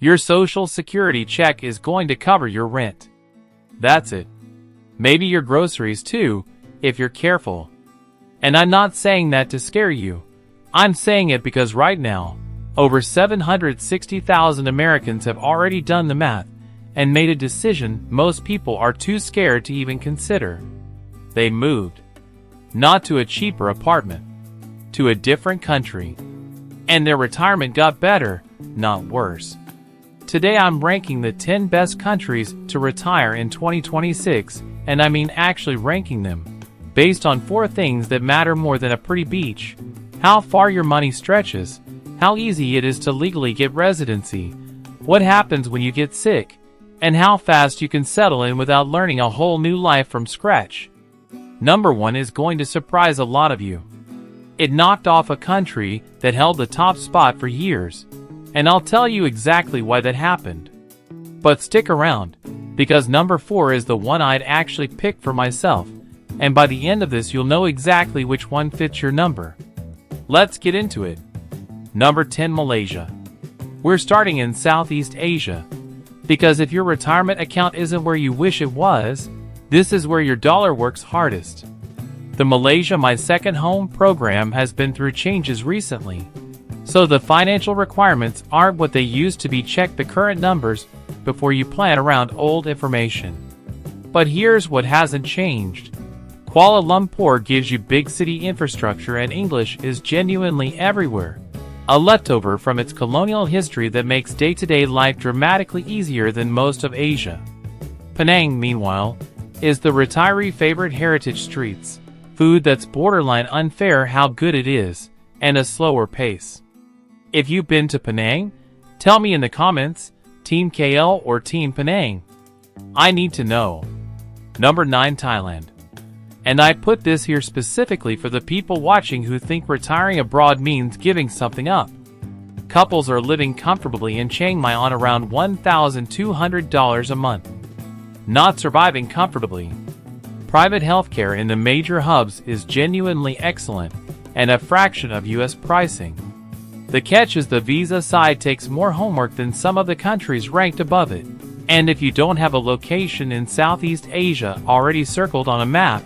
Your social security check is going to cover your rent. That's it. Maybe your groceries too, if you're careful. And I'm not saying that to scare you. I'm saying it because right now, over 760,000 Americans have already done the math and made a decision most people are too scared to even consider. They moved. Not to a cheaper apartment. To a different country. And their retirement got better, not worse. Today I'm ranking the 10 best countries to retire in 2026, and I mean actually ranking them, based on 4 things that matter more than a pretty beach: how far your money stretches, how easy it is to legally get residency, what happens when you get sick, and how fast you can settle in without learning a whole new life from scratch. Number 1 is going to surprise a lot of you. It knocked off a country that held the top spot for years, and I'll tell you exactly why that happened. But stick around, because number 4 is the one I'd actually pick for myself, and by the end of this you'll know exactly which one fits your number. Let's get into it. Number 10, Malaysia. We're starting in Southeast Asia, because if your retirement account isn't where you wish it was, this is where your dollar works hardest. The Malaysia My Second Home program has been through changes recently, so the financial requirements aren't what they used to be. Check the current numbers before you plan around old information. But here's what hasn't changed. Kuala Lumpur gives you big city infrastructure and English is genuinely everywhere. A leftover from its colonial history that makes day-to-day life dramatically easier than most of Asia. Penang, meanwhile, is the retiree favorite: heritage streets, food that's borderline unfair how good it is, and a slower pace. If you've been to Penang, tell me in the comments, Team KL or Team Penang. I need to know. Number 9, Thailand. And I put this here specifically for the people watching who think retiring abroad means giving something up. Couples are living comfortably in Chiang Mai on around $1,200 a month. Not surviving comfortably. Private healthcare in the major hubs is genuinely excellent, and a fraction of US pricing. The catch is the visa side takes more homework than some of the countries ranked above it. And if you don't have a location in Southeast Asia already circled on a map,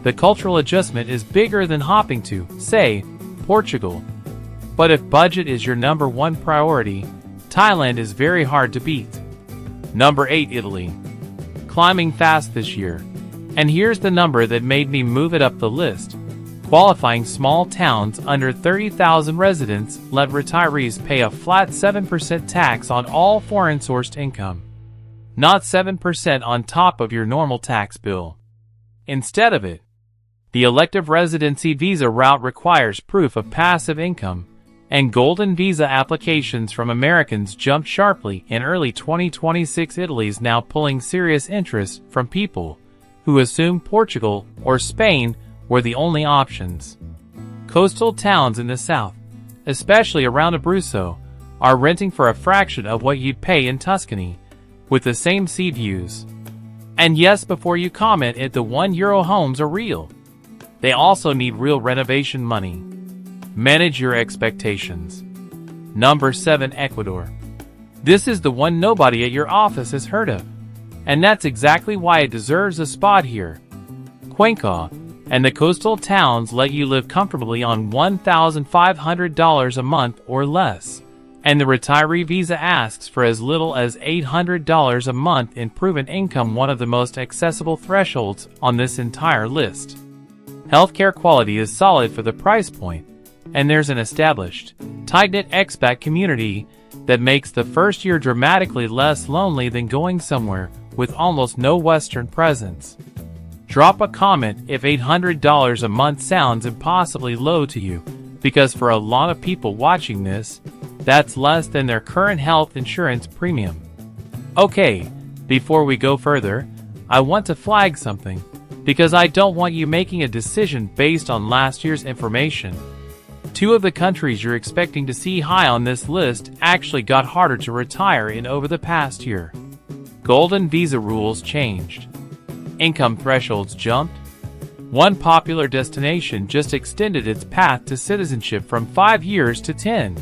the cultural adjustment is bigger than hopping to, say, Portugal. But if budget is your number 1 priority, Thailand is very hard to beat. Number 8, Italy. Climbing fast this year. And here's the number that made me move it up the list. Qualifying small towns under 30,000 residents let retirees pay a flat 7% tax on all foreign-sourced income. Not 7% on top of your normal tax bill. Instead of it, the elective residency visa route requires proof of passive income, and golden visa applications from Americans jumped sharply in early 2026. Italy's now pulling serious interest from people who assumed Portugal or Spain were the only options. Coastal towns in the south, especially around Abruzzo, are renting for a fraction of what you'd pay in Tuscany, with the same sea views. And yes, before you comment it, the €1 homes are real. They also need real renovation money. Manage your expectations. Number 7, Ecuador. This is the one nobody at your office has heard of. And that's exactly why it deserves a spot here. Cuenca and the coastal towns let you live comfortably on $1,500 a month or less. And the retiree visa asks for as little as $800 a month in proven income, one of the most accessible thresholds on this entire list. Healthcare quality is solid for the price point, and there's an established, tight-knit expat community that makes the first year dramatically less lonely than going somewhere with almost no Western presence. Drop a comment if $800 a month sounds impossibly low to you, because for a lot of people watching this, that's less than their current health insurance premium. Okay, before we go further, I want to flag something, because I don't want you making a decision based on last year's information. 2 of the countries you're expecting to see high on this list actually got harder to retire in over the past year. Golden visa rules changed. Income thresholds jumped. One popular destination just extended its path to citizenship from 5 years to 10.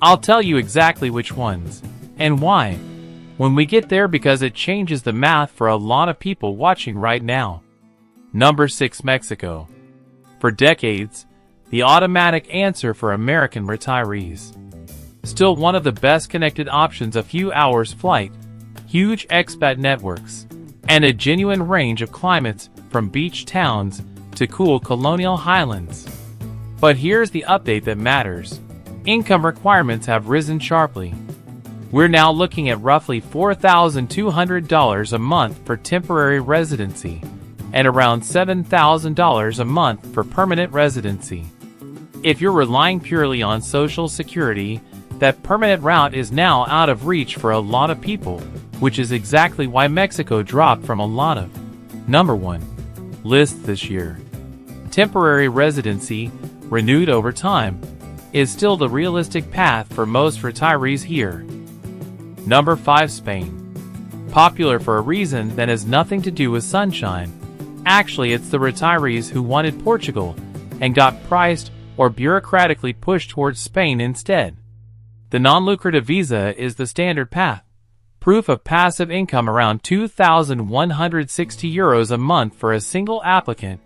I'll tell you exactly which ones. And why? When we get there, because it changes the math for a lot of people watching right now. Number 6. Mexico. For decades, the automatic answer for American retirees. Still one of the best connected options, a few hours flight, huge expat networks, and a genuine range of climates from beach towns to cool colonial highlands. But here's the update that matters. Income requirements have risen sharply. We're now looking at roughly $4,200 a month for temporary residency and around $7,000 a month for permanent residency. If you're relying purely on Social Security, that permanent route is now out of reach for a lot of people, which is exactly why Mexico dropped from a lot of number 1 lists this year. Temporary residency, renewed over time, is still the realistic path for most retirees here. Number 5. Spain. Popular for a reason that has nothing to do with sunshine. Actually, it's the retirees who wanted Portugal and got priced or bureaucratically pushed towards Spain instead. The non-lucrative visa is the standard path. Proof of passive income around €2,160 a month for a single applicant,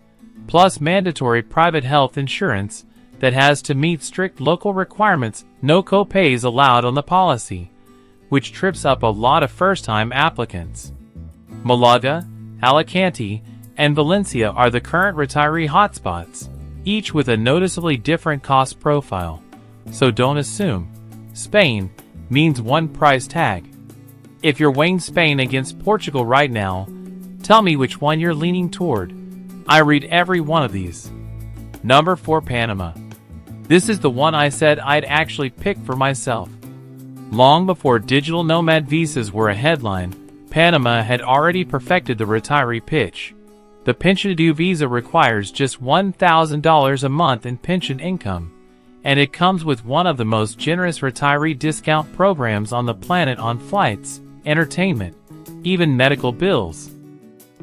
plus mandatory private health insurance that has to meet strict local requirements, no co-pays allowed on the policy, which trips up a lot of first-time applicants. Malaga, Alicante, and Valencia are the current retiree hotspots, each with a noticeably different cost profile. So don't assume Spain means one price tag. If you're weighing Spain against Portugal right now, tell me which one you're leaning toward. I read every one of these. Number 4. Panama. This is the one I said I'd actually pick for myself. Long before digital nomad visas were a headline, Panama had already perfected the retiree pitch. The Pensionado visa requires just $1,000 a month in pension income, and it comes with one of the most generous retiree discount programs on the planet on flights, entertainment, even medical bills.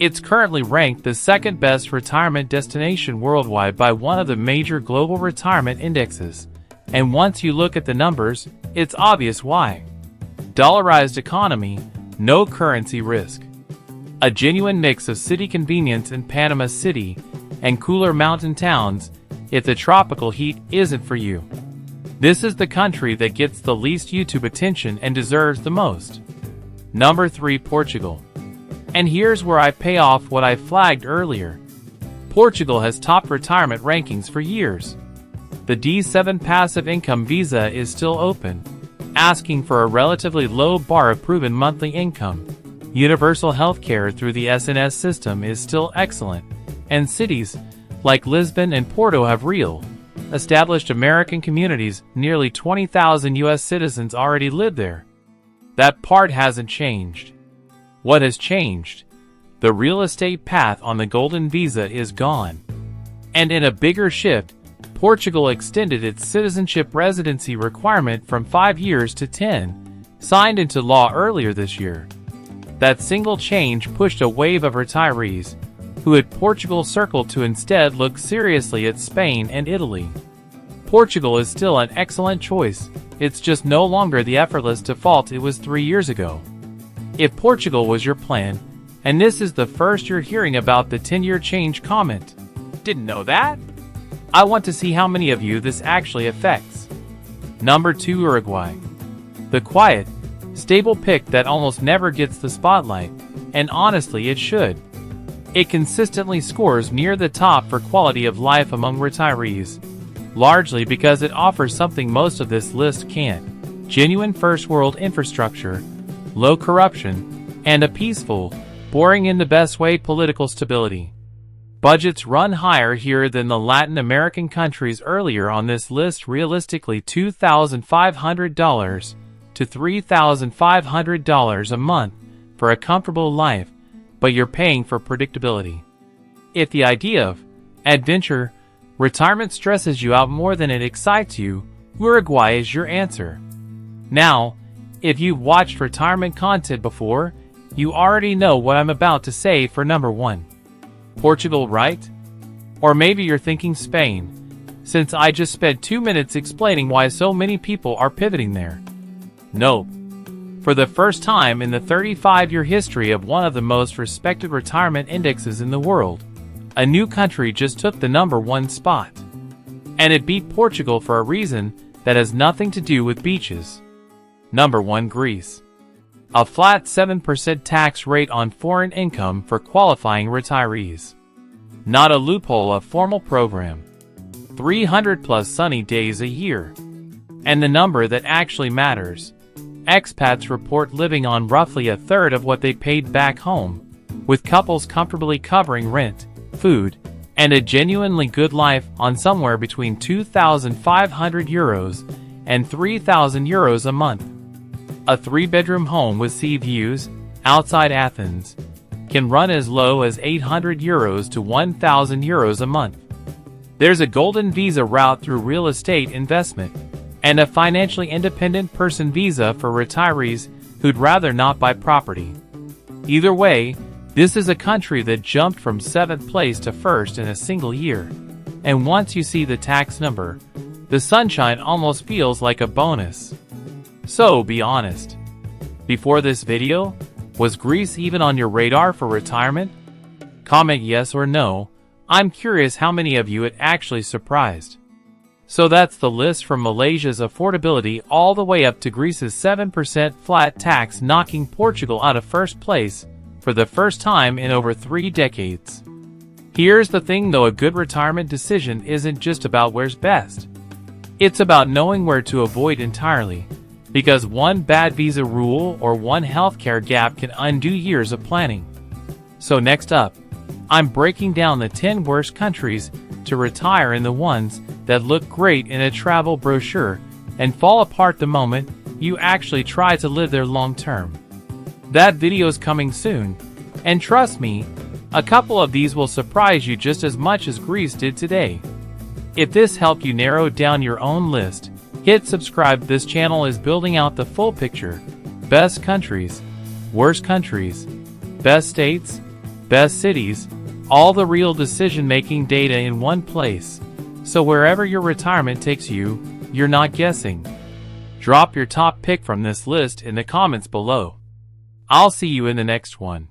It's currently ranked the second best retirement destination worldwide by one of the major global retirement indexes. And once you look at the numbers, it's obvious why. Dollarized economy, no currency risk. A genuine mix of city convenience in Panama City and cooler mountain towns if the tropical heat isn't for you. This is the country that gets the least YouTube attention and deserves the most. Number 3. Portugal. And here's where I pay off what I flagged earlier. Portugal has topped retirement rankings for years. The D7 passive income visa is still open, asking for a relatively low bar of proven monthly income. Universal healthcare through the SNS system is still excellent, and cities like Lisbon and Porto have real, established American communities. Nearly 20,000 U.S. citizens already live there. That part hasn't changed. What has changed? The real estate path on the golden visa is gone. And in a bigger shift, Portugal extended its citizenship residency requirement from 5 years to 10, signed into law earlier this year. That single change pushed a wave of retirees who had Portugal circled to instead look seriously at Spain and Italy. Portugal is still an excellent choice, it's just no longer the effortless default it was 3 years ago. If Portugal was your plan, and this is the first you're hearing about the 10-year change, comment. Didn't know that? I want to see how many of you this actually affects. Number 2. Uruguay. The quiet, stable pick that almost never gets the spotlight, and honestly it should. It consistently scores near the top for quality of life among retirees, largely because it offers something most of this list can't: genuine first-world infrastructure, low corruption, and a peaceful, boring in the best way, political stability. Budgets run higher here than the Latin American countries earlier on this list, realistically $2,500 to $3,500 a month for a comfortable life, but you're paying for predictability. If the idea of adventure, retirement stresses you out more than it excites you, Uruguay is your answer. Now, if you've watched retirement content before, you already know what I'm about to say for number 1. Portugal, right? Or maybe you're thinking Spain, since I just spent 2 minutes explaining why so many people are pivoting there. Nope. For the first time in the 35-year history of one of the most respected retirement indexes in the world, a new country just took the #1 spot. And it beat Portugal for a reason that has nothing to do with beaches. Number 1. Greece. A flat 7% tax rate on foreign income for qualifying retirees. Not a loophole, a formal program. 300 plus sunny days a year. And the number that actually matters. Expats report living on roughly a third of what they paid back home, with couples comfortably covering rent, food, and a genuinely good life on somewhere between €2,500 and €3,000 a month. A 3-bedroom home with sea views, outside Athens, can run as low as €800 to €1,000 a month. There's a golden visa route through real estate investment, and a financially independent person visa for retirees who'd rather not buy property. Either way, this is a country that jumped from 7th place to 1st in a single year. And once you see the tax number, the sunshine almost feels like a bonus. So be honest. Before this video, was Greece even on your radar for retirement? Comment yes or no. I'm curious how many of you it actually surprised. So that's the list from Malaysia's affordability all the way up to Greece's 7% flat tax, knocking Portugal out of 1st place for the first time in over 3 decades. Here's the thing though, a good retirement decision isn't just about where's best. It's about knowing where to avoid entirely, because one bad visa rule or one healthcare gap can undo years of planning. So next up, I'm breaking down the 10 worst countries to retire and the ones that look great in a travel brochure and fall apart the moment you actually try to live there long term. That video's coming soon, and trust me, a couple of these will surprise you just as much as Greece did today. If this helped you narrow down your own list, hit subscribe. This channel is building out the full picture. Best countries, worst countries, best states, best cities, all the real decision-making data in one place. So wherever your retirement takes you, you're not guessing. Drop your top pick from this list in the comments below. I'll see you in the next one.